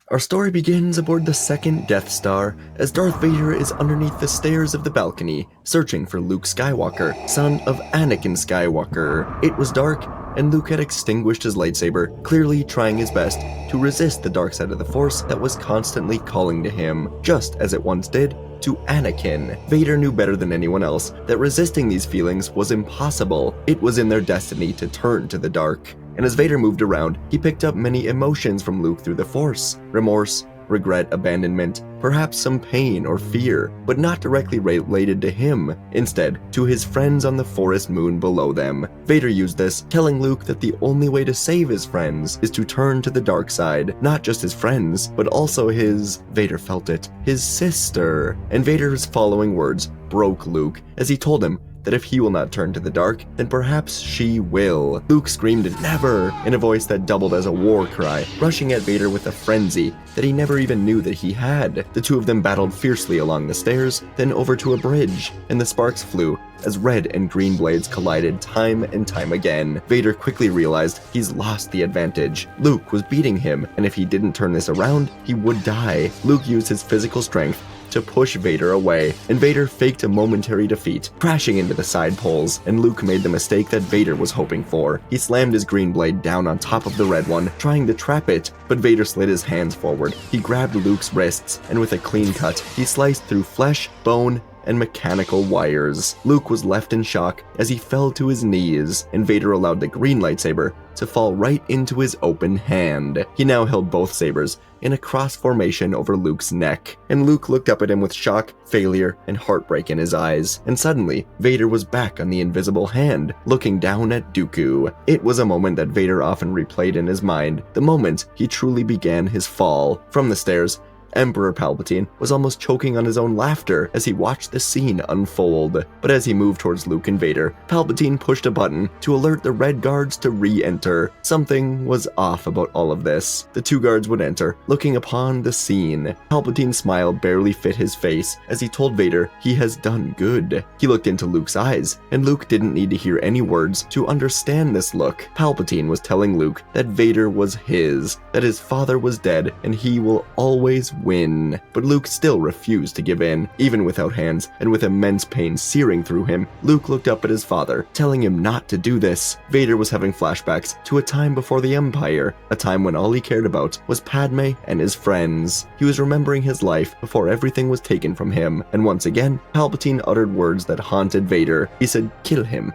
Our story begins aboard the second Death Star, as Darth Vader is underneath the stairs of the balcony, searching for Luke Skywalker, son of Anakin Skywalker. It was dark, and Luke had extinguished his lightsaber, clearly trying his best to resist the dark side of the Force that was constantly calling to him, just as it once did to Anakin. Vader knew better than anyone else that resisting these feelings was impossible. It was in their destiny to turn to the dark. And as Vader moved around, he picked up many emotions from Luke through the Force. Remorse, regret, abandonment, perhaps some pain or fear, but not directly related to him. Instead, to his friends on the forest moon below them. Vader used this, telling Luke that the only way to save his friends is to turn to the dark side. Not just his friends, but also Vader felt it, his sister. And Vader's following words broke Luke, as he told him that if he will not turn to the dark, then perhaps she will. Luke screamed "Never!" in a voice that doubled as a war cry, rushing at Vader with a frenzy that he never even knew that he had. The two of them battled fiercely along the stairs, then over to a bridge, and the sparks flew as red and green blades collided time and time again. Vader quickly realized he's lost the advantage. Luke was beating him, and if he didn't turn this around, he would die. Luke used his physical strength to push Vader away, and Vader faked a momentary defeat, crashing into the side poles, and Luke made the mistake that Vader was hoping for. He slammed his green blade down on top of the red one, trying to trap it, but Vader slid his hands forward. He grabbed Luke's wrists, and with a clean cut, he sliced through flesh, bone, and mechanical wires. Luke was left in shock as he fell to his knees, and Vader allowed the green lightsaber to fall right into his open hand. He now held both sabers in a cross formation over Luke's neck, and Luke looked up at him with shock, failure, and heartbreak in his eyes. And suddenly, Vader was back on the invisible hand, looking down at Dooku. It was a moment that Vader often replayed in his mind, the moment he truly began his fall. From the stairs, Emperor Palpatine was almost choking on his own laughter as he watched the scene unfold. But as he moved towards Luke and Vader, Palpatine pushed a button to alert the Red Guards to re-enter. Something was off about all of this. The two guards would enter, looking upon the scene. Palpatine's smile barely fit his face as he told Vader he has done good. He looked into Luke's eyes, and Luke didn't need to hear any words to understand this look. Palpatine was telling Luke that Vader was his, that his father was dead, and he will always win. But Luke still refused to give in. Even without hands, and with immense pain searing through him, Luke looked up at his father, telling him not to do this. Vader was having flashbacks to a time before the Empire, a time when all he cared about was Padme and his friends. He was remembering his life before everything was taken from him, and once again, Palpatine uttered words that haunted Vader. He said, kill him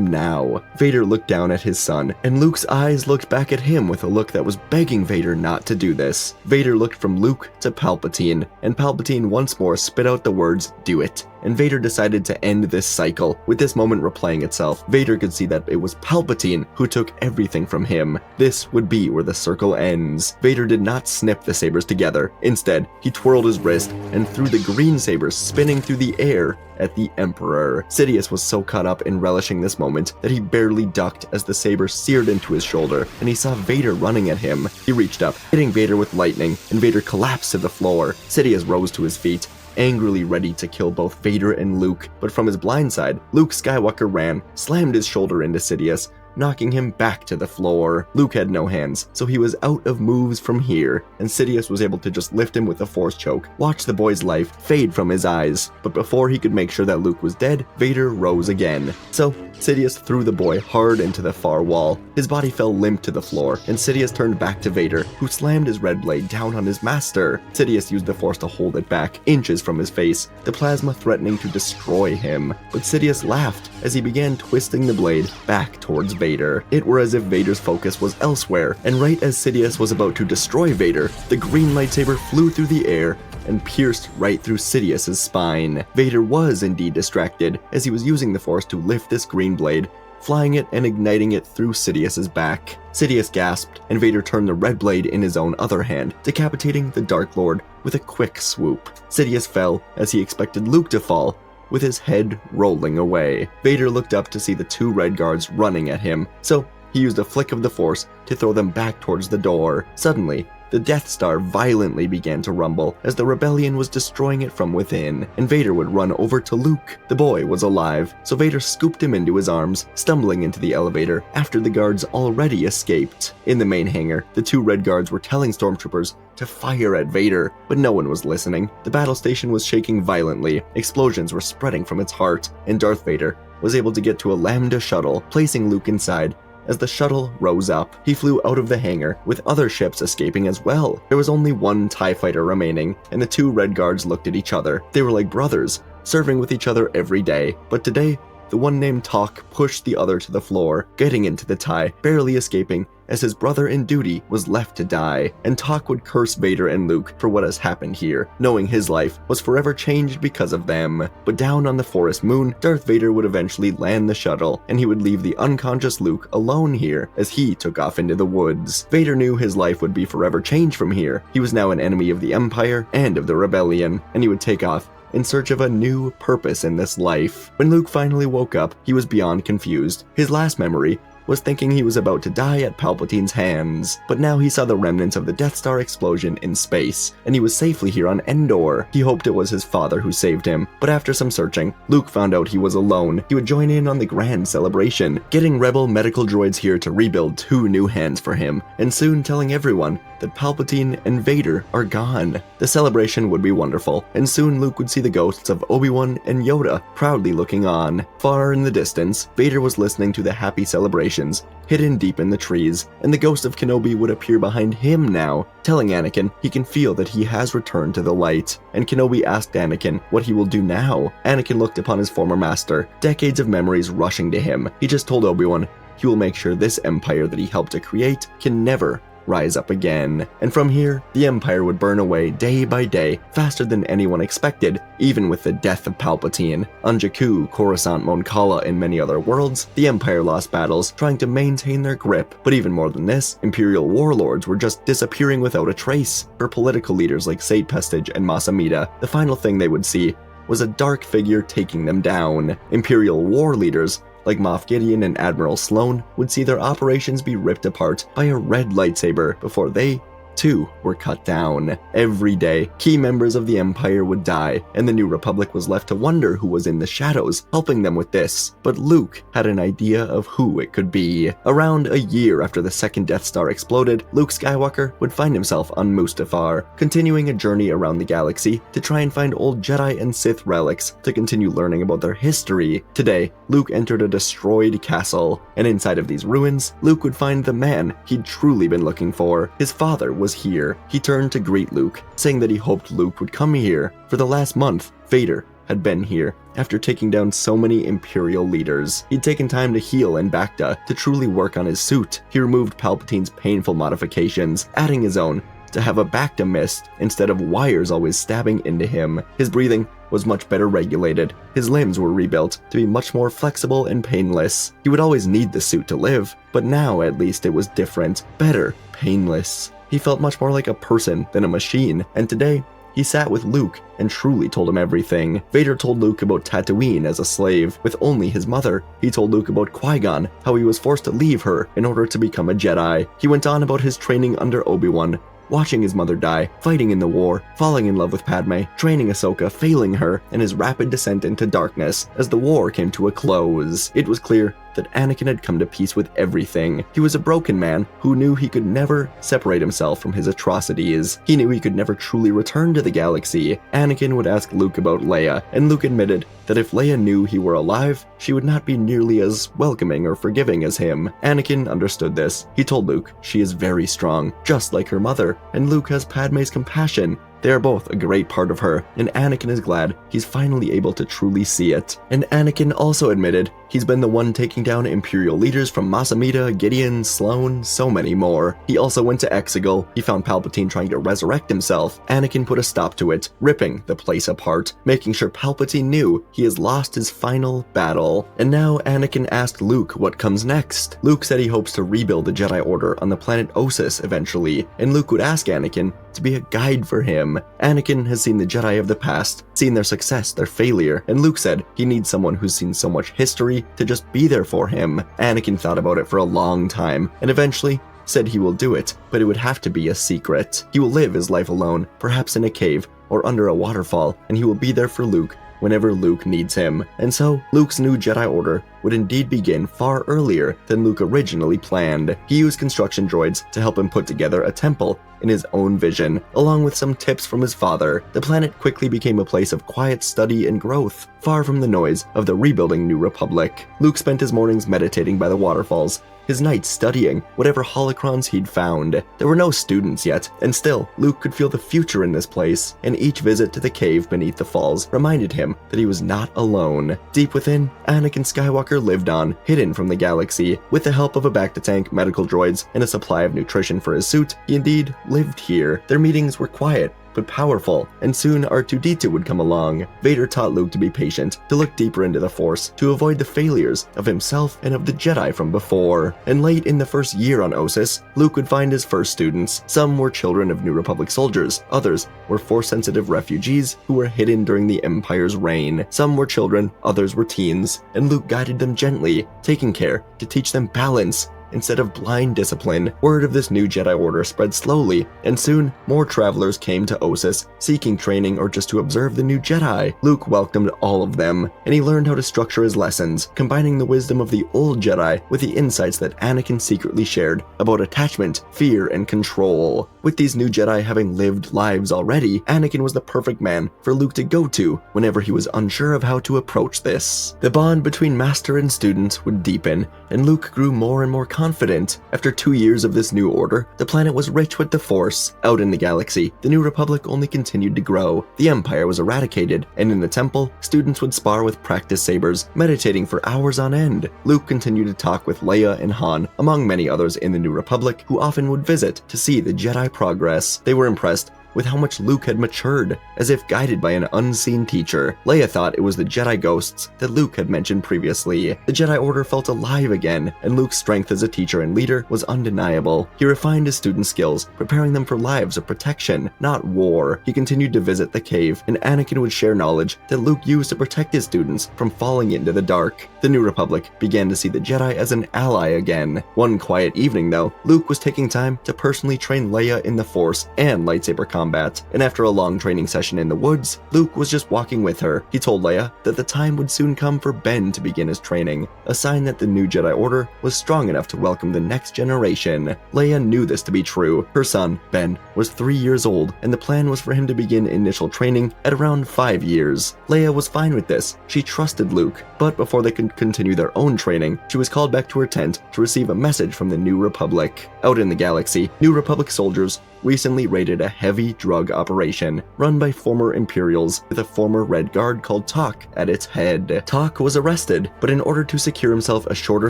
now." Vader looked down at his son, and Luke's eyes looked back at him with a look that was begging Vader not to do this. Vader looked from Luke to Palpatine, and Palpatine once more spit out the words, "Do it." And Vader decided to end this cycle. With this moment replaying itself, Vader could see that it was Palpatine who took everything from him. This would be where the circle ends. Vader did not snip the sabers together. Instead, he twirled his wrist and threw the green sabers spinning through the air at the Emperor. Sidious was so caught up in relishing this moment that he barely ducked as the saber seared into his shoulder, and he saw Vader running at him. He reached up, hitting Vader with lightning, and Vader collapsed to the floor. Sidious rose to his feet, angrily ready to kill both Vader and Luke, but from his blind side, Luke Skywalker ran, slammed his shoulder into Sidious, knocking him back to the floor. Luke had no hands, so he was out of moves from here, and Sidious was able to just lift him with a force choke, watch the boy's life fade from his eyes. But before he could make sure that Luke was dead, Vader rose again. So Sidious threw the boy hard into the far wall. His body fell limp to the floor, and Sidious turned back to Vader, who slammed his red blade down on his master. Sidious used the force to hold it back, inches from his face, the plasma threatening to destroy him. But Sidious laughed as he began twisting the blade back towards Vader. It were as if Vader's focus was elsewhere, and right as Sidious was about to destroy Vader, the green lightsaber flew through the air and pierced right through Sidious's spine. Vader was indeed distracted, as he was using the force to lift this green blade, flying it and igniting it through Sidious's back. Sidious gasped, and Vader turned the red blade in his own other hand, decapitating the Dark Lord with a quick swoop. Sidious fell as he expected Luke to fall, with his head rolling away. Vader looked up to see the two Red Guards running at him, so he used a flick of the Force to throw them back towards the door. Suddenly, the Death Star violently began to rumble as the rebellion was destroying it from within, and Vader would run over to Luke. The boy was alive, so Vader scooped him into his arms, stumbling into the elevator after the guards already escaped. In the main hangar, the two Red Guards were telling stormtroopers to fire at Vader, but no one was listening. The battle station was shaking violently, explosions were spreading from its heart, and Darth Vader was able to get to a Lambda shuttle, placing Luke inside. As the shuttle rose up, he flew out of the hangar, with other ships escaping as well. There was only one TIE fighter remaining, and the two Red Guards looked at each other. They were like brothers, serving with each other every day. But today, the one named Talk pushed the other to the floor, getting into the TIE, barely escaping, as his brother in duty was left to die, and Talk would curse Vader and Luke for what has happened here, knowing his life was forever changed because of them. But down on the forest moon, Darth Vader would eventually land the shuttle, and he would leave the unconscious Luke alone here as he took off into the woods. Vader knew his life would be forever changed from here. He was now an enemy of the Empire and of the Rebellion, and he would take off in search of a new purpose in this life. When Luke finally woke up, he was beyond confused. His last memory was thinking he was about to die at Palpatine's hands, but now he saw the remnants of the Death Star explosion in space, and he was safely here on Endor. He hoped it was his father who saved him, but after some searching, Luke found out he was alone. He would join in on the grand celebration, getting rebel medical droids here to rebuild 2 new hands for him, and soon telling everyone that Palpatine and Vader are gone. The celebration would be wonderful, and soon Luke would see the ghosts of Obi-Wan and Yoda proudly looking on. Far in the distance, Vader was listening to the happy celebrations, hidden deep in the trees, and the ghost of Kenobi would appear behind him now, telling Anakin he can feel that he has returned to the light. And Kenobi asked Anakin what he will do now. Anakin looked upon his former master, decades of memories rushing to him. He just told Obi-Wan he will make sure this empire that he helped to create can never rise up again. And from here, the Empire would burn away day by day, faster than anyone expected, even with the death of Palpatine. On Jakku, Coruscant, Mon Cala, and many other worlds, the Empire lost battles, trying to maintain their grip. But even more than this, Imperial warlords were just disappearing without a trace. For political leaders like Sate Pestage and Mas Amedda, the final thing they would see was a dark figure taking them down. Imperial war leaders like Moff Gideon and Admiral Sloane would see their operations be ripped apart by a red lightsaber before they, too, were cut down. Every day, key members of the Empire would die, and the New Republic was left to wonder who was in the shadows, helping them with this. But Luke had an idea of who it could be. Around a year after the second Death Star exploded, Luke Skywalker would find himself on Mustafar, continuing a journey around the galaxy to try and find old Jedi and Sith relics to continue learning about their history. Today, Luke entered a destroyed castle, and inside of these ruins, Luke would find the man he'd truly been looking for. His father was here. He turned to greet Luke, saying that he hoped Luke would come here. For the last month, Vader had been here. After taking down so many Imperial leaders, he'd taken time to heal in Bacta to truly work on his suit. He removed Palpatine's painful modifications, adding his own to have a Bacta mist instead of wires always stabbing into him. His breathing was much better regulated. His limbs were rebuilt to be much more flexible and painless. He would always need the suit to live, but now at least it was different, better, painless. He felt much more like a person than a machine, and today, he sat with Luke and truly told him everything. Vader told Luke about Tatooine as a slave, with only his mother. He told Luke about Qui-Gon, how he was forced to leave her in order to become a Jedi. He went on about his training under Obi-Wan, watching his mother die, fighting in the war, falling in love with Padme, training Ahsoka, failing her, and his rapid descent into darkness as the war came to a close. It was clear that Anakin had come to peace with everything. He was a broken man who knew he could never separate himself from his atrocities. He knew he could never truly return to the galaxy. Anakin would ask Luke about Leia, and Luke admitted that if Leia knew he were alive, she would not be nearly as welcoming or forgiving as him. Anakin understood this. He told Luke she is very strong, just like her mother, and Luke has Padme's compassion. They are both a great part of her, and Anakin is glad he's finally able to truly see it. And Anakin also admitted he's been the one taking down Imperial leaders from Mas Amedda, Gideon, Sloane, so many more. He also went to Exegol. He found Palpatine trying to resurrect himself. Anakin put a stop to it, ripping the place apart, making sure Palpatine knew he has lost his final battle. And now Anakin asked Luke what comes next. Luke said he hopes to rebuild the Jedi Order on the planet Ossus eventually, and Luke would ask Anakin to be a guide for him. Anakin has seen the Jedi of the past, seen their success, their failure, and Luke said he needs someone who's seen so much history to just be there for him. Anakin thought about it for a long time, and eventually said he will do it, but it would have to be a secret. He will live his life alone, perhaps in a cave or under a waterfall, and he will be there for Luke whenever Luke needs him. And so, Luke's new Jedi Order would indeed begin far earlier than Luke originally planned. He used construction droids to help him put together a temple in his own vision, along with some tips from his father. The planet quickly became a place of quiet study and growth, far from the noise of the rebuilding New Republic. Luke spent his mornings meditating by the waterfalls, his nights studying whatever holocrons he'd found. There were no students yet, and still, Luke could feel the future in this place, and each visit to the cave beneath the falls reminded him that he was not alone. Deep within, Anakin Skywalker lived on, hidden from the galaxy. With the help of a back-to-tank, medical droids, and a supply of nutrition for his suit, he indeed lived here. Their meetings were quiet, but powerful, and soon R2-D2 would come along. Vader taught Luke to be patient, to look deeper into the Force, to avoid the failures of himself and of the Jedi from before. And late in the first year on Ossus, Luke would find his first students. Some were children of New Republic soldiers, others were Force-sensitive refugees who were hidden during the Empire's reign. Some were children, others were teens, and Luke guided them gently, taking care to teach them balance instead of blind discipline. Word of this new Jedi Order spread slowly, and soon more travelers came to Ossus, seeking training or just to observe the new Jedi. Luke welcomed all of them, and he learned how to structure his lessons, combining the wisdom of the old Jedi with the insights that Anakin secretly shared about attachment, fear, and control. With these new Jedi having lived lives already, Anakin was the perfect man for Luke to go to whenever he was unsure of how to approach this. The bond between master and student would deepen, and Luke grew more and more confident. After 2 years of this new order, the planet was rich with the Force. Out in the galaxy, the New Republic only continued to grow. The Empire was eradicated, and in the temple, students would spar with practice sabers, meditating for hours on end. Luke continued to talk with Leia and Han, among many others in the New Republic, who often would visit to see the Jedi progress. They were impressed with how much Luke had matured, as if guided by an unseen teacher. Leia thought it was the Jedi ghosts that Luke had mentioned previously. The Jedi Order felt alive again, and Luke's strength as a teacher and leader was undeniable. He refined his student skills, preparing them for lives of protection, not war. He continued to visit the cave, and Anakin would share knowledge that Luke used to protect his students from falling into the dark. The New Republic began to see the Jedi as an ally again. One quiet evening, though, Luke was taking time to personally train Leia in the Force and lightsaber combat, and after a long training session in the woods, Luke was just walking with her. He told Leia that the time would soon come for Ben to begin his training, a sign that the new Jedi Order was strong enough to welcome the next generation. Leia knew this to be true. Her son, Ben, was 3 years old, and the plan was for him to begin initial training at around 5 years. Leia was fine with this. She trusted Luke, but before they could continue their own training, she was called back to her tent to receive a message from the New Republic. Out in the galaxy, New Republic soldiers recently raided a heavy drug operation run by former Imperials with a former Red Guard called Tak at its head. Tak was arrested, but in order to secure himself a shorter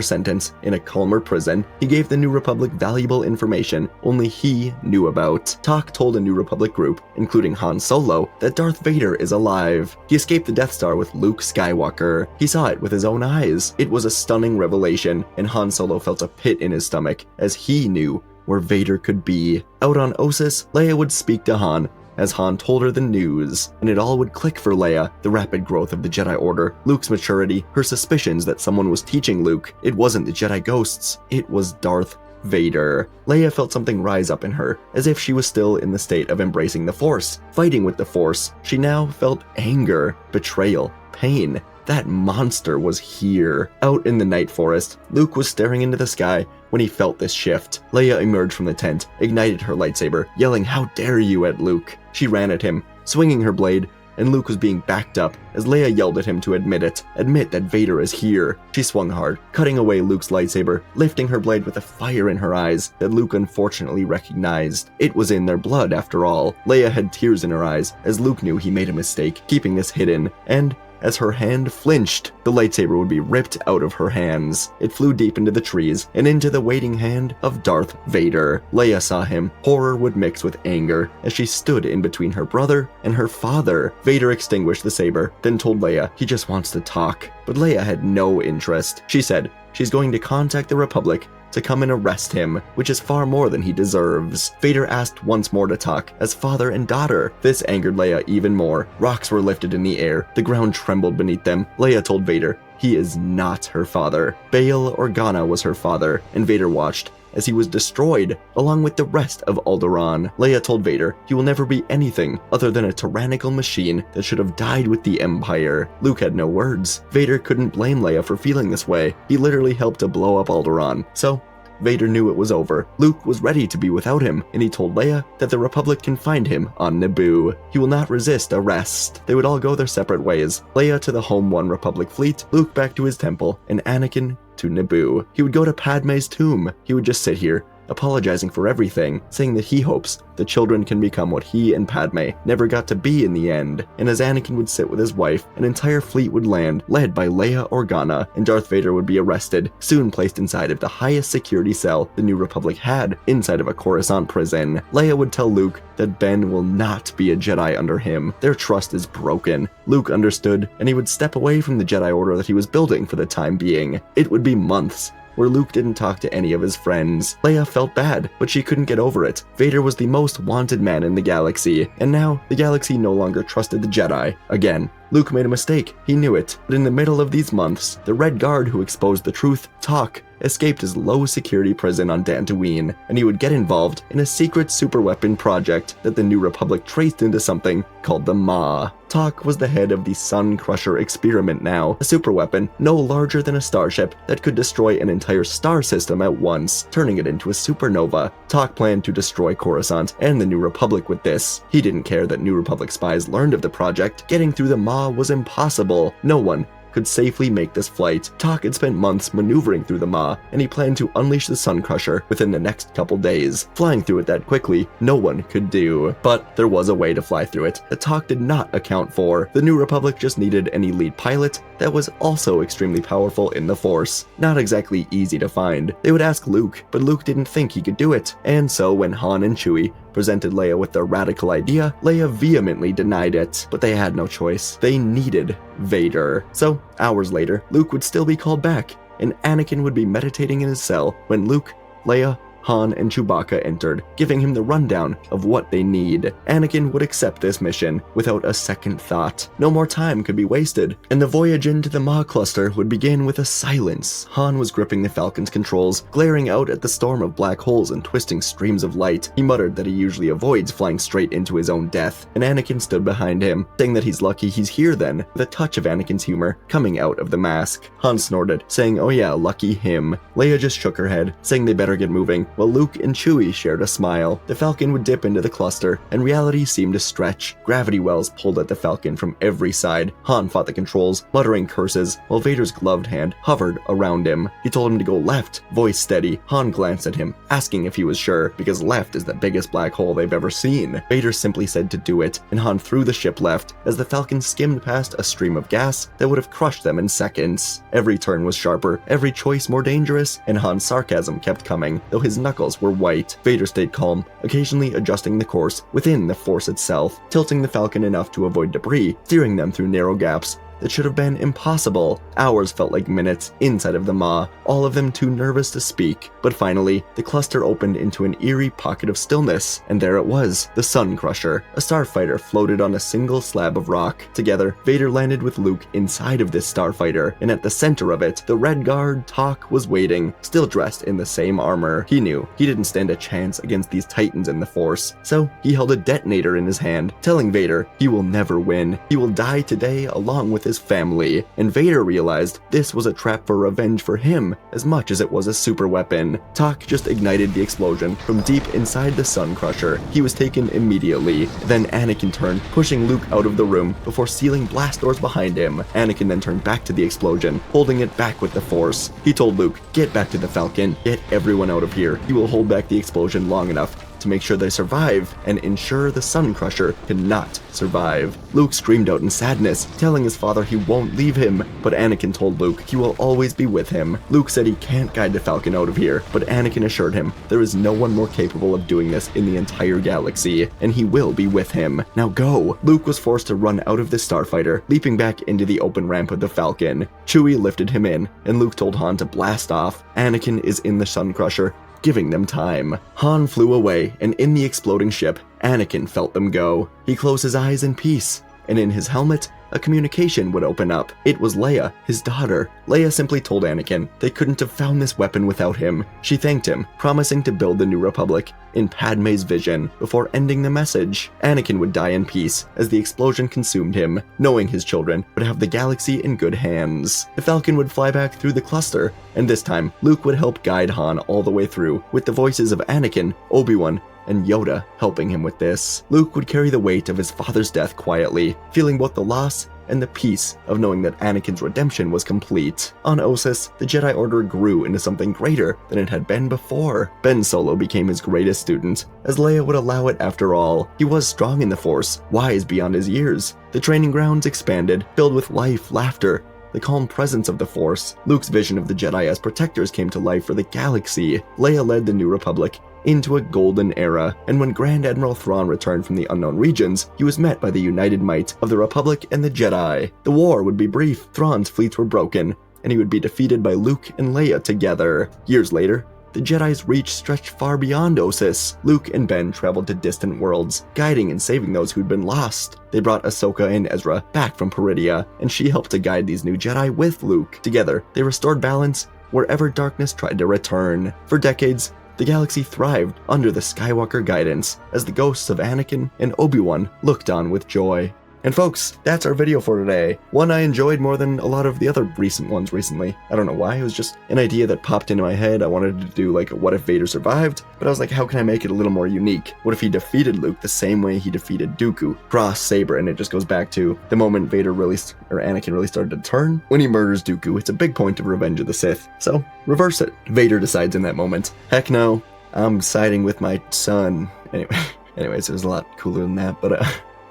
sentence in a calmer prison, he gave the New Republic valuable information only he knew about. Tak told a New Republic group, including Han Solo, that Darth Vader is alive. He escaped the Death Star with Luke Skywalker. He saw it with his own eyes. It was a stunning revelation, and Han Solo felt a pit in his stomach as he knew where Vader could be. Out on Ossus, Leia would speak to Han as Han told her the news, and it all would click for Leia: the rapid growth of the Jedi Order, Luke's maturity, her suspicions that someone was teaching Luke. It wasn't the Jedi ghosts, it was Darth Vader. Leia felt something rise up in her, as if she was still in the state of embracing the Force, fighting with the Force. She now felt anger, betrayal, pain. That monster was here. Out in the night forest, Luke was staring into the sky when he felt this shift. Leia emerged from the tent, ignited her lightsaber, yelling, "How dare you!" at Luke. She ran at him, swinging her blade, and Luke was being backed up as Leia yelled at him to admit that Vader is here. She swung hard, cutting away Luke's lightsaber, lifting her blade with a fire in her eyes that Luke unfortunately recognized. It was in their blood, after all. Leia had tears in her eyes as Luke knew he made a mistake, keeping this hidden, and as her hand flinched, the lightsaber would be ripped out of her hands. It flew deep into the trees and into the waiting hand of Darth Vader. Leia saw him. Horror would mix with anger as she stood in between her brother and her father. Vader extinguished the saber, then told Leia he just wants to talk. But Leia had no interest. She said she's going to contact the Republic to come and arrest him, which is far more than he deserves. Vader asked once more to talk, as father and daughter. This angered Leia even more. Rocks were lifted in the air. The ground trembled beneath them. Leia told Vader he is not her father. Bail Organa was her father, and Vader watched as he was destroyed, along with the rest of Alderaan. Leia told Vader he will never be anything other than a tyrannical machine that should have died with the Empire. Luke had no words. Vader couldn't blame Leia for feeling this way. He literally helped to blow up Alderaan. So Vader knew it was over. Luke was ready to be without him, and he told Leia that the Republic can find him on Naboo. He will not resist arrest. They would all go their separate ways. Leia to the Home One Republic fleet, Luke back to his temple, and Anakin to Naboo. He would go to Padme's tomb. He would just sit here, apologizing for everything, saying that he hopes the children can become what he and Padme never got to be in the end. And as Anakin would sit with his wife, an entire fleet would land, led by Leia Organa, and Darth Vader would be arrested, soon placed inside of the highest security cell the New Republic had, inside of a Coruscant prison. Leia would tell Luke that Ben will not be a Jedi under him. Their trust is broken. Luke understood, and he would step away from the Jedi Order that he was building for the time being. It would be months where Luke didn't talk to any of his friends. Leia felt bad, but she couldn't get over it. Vader was the most wanted man in the galaxy, and now the galaxy no longer trusted the Jedi again. Luke made a mistake, he knew it, but in the middle of these months, the Red Guard who exposed the truth, Tok, escaped his low-security prison on Dantooine, and he would get involved in a secret superweapon project that the New Republic traced into something called the Maw. Tok was the head of the Suncrusher experiment now, a superweapon no larger than a starship that could destroy an entire star system at once, turning it into a supernova. Tok planned to destroy Coruscant and the New Republic with this. He didn't care that New Republic spies learned of the project. Getting through the Maw was impossible. No one could safely make this flight. Tok had spent months maneuvering through the Maw, and he planned to unleash the Suncrusher within the next couple days. Flying through it that quickly, no one could do. But there was a way to fly through it that Tok did not account for. The New Republic just needed an elite pilot that was also extremely powerful in the Force. Not exactly easy to find. They would ask Luke, but Luke didn't think he could do it. And so when Han and Chewie presented Leia with their radical idea, Leia vehemently denied it. But they had no choice. They needed Vader. So, hours later, Luke would still be called back, and Anakin would be meditating in his cell when Luke, Leia, Han, and Chewbacca entered, giving him the rundown of what they need. Anakin would accept this mission without a second thought. No more time could be wasted, and the voyage into the Maw cluster would begin with a silence. Han was gripping the Falcon's controls, glaring out at the storm of black holes and twisting streams of light. He muttered that he usually avoids flying straight into his own death, and Anakin stood behind him, saying that he's lucky he's here then, with a touch of Anakin's humor coming out of the mask. Han snorted, saying, "Oh yeah, lucky him." Leia just shook her head, saying they better get moving, while Luke and Chewie shared a smile. The Falcon would dip into the cluster, and reality seemed to stretch. Gravity wells pulled at the Falcon from every side. Han fought the controls, muttering curses, while Vader's gloved hand hovered around him. He told him to go left, voice steady. Han glanced at him, asking if he was sure, because left is the biggest black hole they've ever seen. Vader simply said to do it, and Han threw the ship left, as the Falcon skimmed past a stream of gas that would have crushed them in seconds. Every turn was sharper, every choice more dangerous, and Han's sarcasm kept coming, though his knuckles were white. Vader stayed calm, occasionally adjusting the course within the Force itself, tilting the Falcon enough to avoid debris, steering them through narrow gaps that should have been impossible. Hours felt like minutes inside of the Maw, all of them too nervous to speak. But finally, the cluster opened into an eerie pocket of stillness, and there it was, the Suncrusher. A starfighter floated on a single slab of rock. Together, Vader landed with Luke inside of this starfighter, and at the center of it, the Red Guard, Tok, was waiting, still dressed in the same armor. He knew he didn't stand a chance against these titans in the Force, so he held a detonator in his hand, telling Vader he will never win. He will die today along with his family, and Vader realized this was a trap for revenge for him as much as it was a super weapon. Tok just ignited the explosion from deep inside the Suncrusher. He was taken immediately. Then Anakin turned, pushing Luke out of the room before sealing blast doors behind him. Anakin then turned back to the explosion, holding it back with the Force. He told Luke, "Get back to the Falcon, get everyone out of here. He will hold back the explosion long enough to make sure they survive and ensure the Suncrusher cannot survive." Luke screamed out in sadness, telling his father he won't leave him, but Anakin told Luke he will always be with him. Luke said he can't guide the Falcon out of here, but Anakin assured him there is no one more capable of doing this in the entire galaxy, and he will be with him. Now go! Luke was forced to run out of the starfighter, leaping back into the open ramp of the Falcon. Chewie lifted him in, and Luke told Han to blast off. Anakin is in the Suncrusher, giving them time. Han flew away, and in the exploding ship, Anakin felt them go. He closed his eyes in peace, and in his helmet, a communication would open up. It was Leia, his daughter. Leia simply told Anakin they couldn't have found this weapon without him. She thanked him, promising to build the New Republic in Padme's vision before ending the message. Anakin would die in peace as the explosion consumed him, knowing his children would have the galaxy in good hands. The Falcon would fly back through the cluster, and this time, Luke would help guide Han all the way through, with the voices of Anakin, Obi-Wan, and Yoda helping him with this. Luke would carry the weight of his father's death quietly, feeling both the loss and the peace of knowing that Anakin's redemption was complete. On Ossus, the Jedi Order grew into something greater than it had been before. Ben Solo became his greatest student, as Leia would allow it after all. He was strong in the Force, wise beyond his years. The training grounds expanded, filled with life, laughter, the calm presence of the Force. Luke's vision of the Jedi as protectors came to life for the galaxy. Leia led the New Republic into a golden era, and when Grand Admiral Thrawn returned from the unknown regions, he was met by the united might of the Republic and the Jedi. The war would be brief. Thrawn's fleets were broken, and he would be defeated by Luke and Leia together. Years later, the Jedi's reach stretched far beyond Ossus. Luke and Ben traveled to distant worlds, guiding and saving those who'd been lost. They brought Ahsoka and Ezra back from Peridia, and she helped to guide these new Jedi with Luke. Together, they restored balance wherever darkness tried to return. For decades, the galaxy thrived under the Skywalker guidance as the ghosts of Anakin and Obi-Wan looked on with joy. And folks, that's our video for today. One I enjoyed more than a lot of the other recent ones recently. I don't know why, it was just an idea that popped into my head. I wanted to do like a what if Vader survived, but I was like, how can I make it a little more unique? What if he defeated Luke the same way he defeated Dooku? Cross saber, and it just goes back to the moment Anakin really started to turn. When he murders Dooku, it's a big point of Revenge of the Sith. So, reverse it. Vader decides in that moment, heck no, I'm siding with my son. Anyways, it was a lot cooler than that, but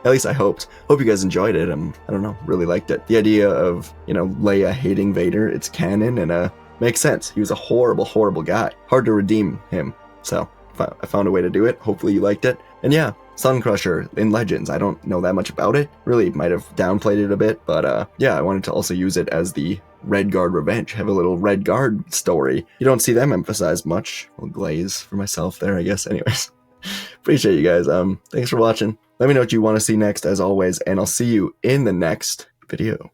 at least I hoped. Hope you guys enjoyed it. I don't know, really liked it. The idea of, Leia hating Vader, it's canon and makes sense. He was a horrible, horrible guy. Hard to redeem him. So, I found a way to do it. Hopefully you liked it. And yeah, Suncrusher in Legends. I don't know that much about it. Really might have downplayed it a bit, but yeah, I wanted to also use it as the Red Guard revenge. Have a little Red Guard story. You don't see them emphasized much. A little glaze for myself there, I guess. Anyways, appreciate you guys. Thanks for watching. Let me know what you want to see next, as always, and I'll see you in the next video.